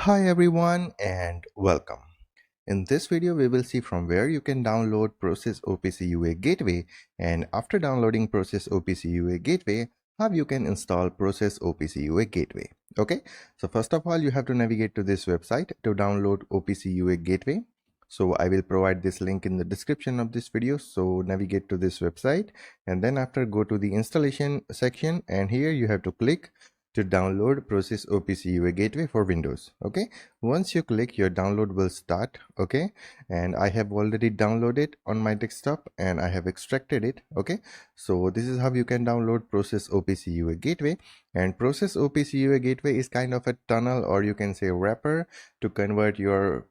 Hi everyone and welcome. In this video we will see from where you can download Process OPC UA Gateway, and after downloading Process OPC UA Gateway, how you can install Process OPC UA Gateway. Okay, so first of all you have to navigate to this website to download OPC UA Gateway. So I will provide this link in the description of this video. So navigate to this website and then after go to the installation section, and here you have to click to download Process OPC UA Gateway for Windows. Okay, once you click, your download will start. Okay, and I have already downloaded on my desktop and I have extracted it. Okay, so this is how you can download Process OPC UA Gateway. And Process OPC UA Gateway is kind of a tunnel, or you can say wrapper, to convert your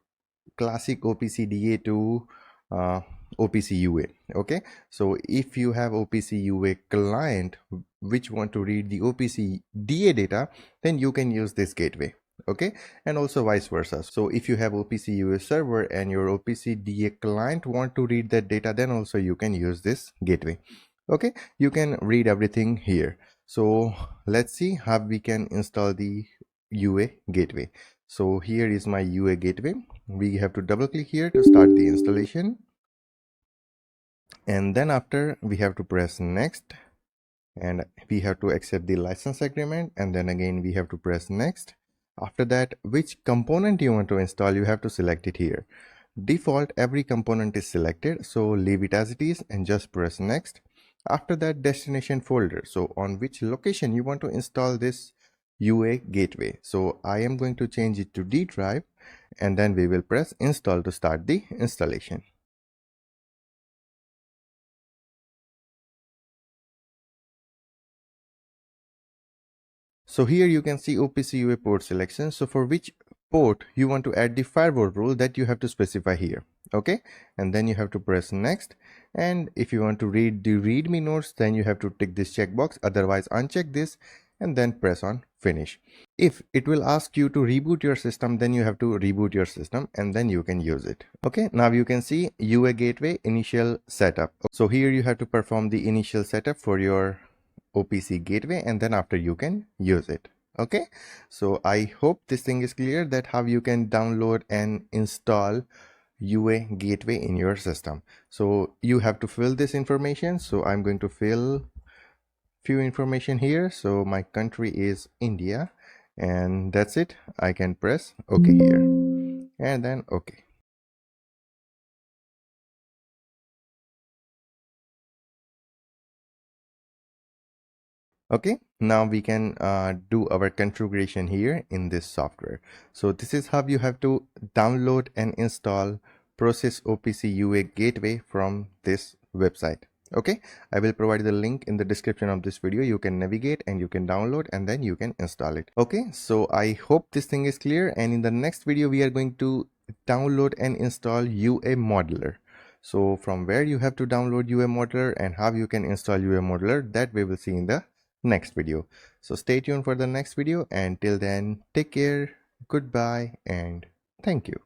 classic OPCDA to OPC UA. Okay, so if you have OPC UA client which want to read the OPCDA data, then you can use this gateway. Okay, and also vice versa. So if you have OPC UA server and your OPCDA client want to read that data, then also you can use this gateway. Okay, you can read everything here. So let's see how we can install the UA gateway. So here is my UA gateway. We have to double click here to start the installation, and then after we have to press next, and we have to accept the license agreement, and then again we have to press next. After that, which component you want to install, you have to select it here. Default every component is selected, so leave it as it is and just press next. After that, destination folder, so on which location you want to install this UA gateway. So I am going to change it to D drive, and then we will press install to start the installation. So here you can see OPC UA port selection. So for which port you want to add the firewall rule, that you have to specify here. Okay, and then you have to press next. And if you want to read the readme notes, then you have to tick this checkbox, otherwise uncheck this and then press on finish. If it will ask you to reboot your system, then you have to reboot your system and then you can use it. Okay, now you can see UA gateway initial setup. So here you have to perform the initial setup for your OPC gateway, and then after you can use it. Okay, so I hope this thing is clear, that how you can download and install UA gateway in your system. So you have to fill this information. So I'm going to fill few information here. So my country is India, and that's it. I can press OK here and then OK. Okay, now we can do our configuration here in this software. So this is how you have to download and install Process OPC UA Gateway from this website. Okay, I will provide the link in the description of this video. You can navigate and you can download and then you can install it. Okay, so I hope this thing is clear, and in the next video we are going to download and install UA Modeler. So from where you have to download UA Modeler and how you can install UA Modeler, that we will see in the next video. So stay tuned for the next video, and till then, take care, goodbye, and thank you.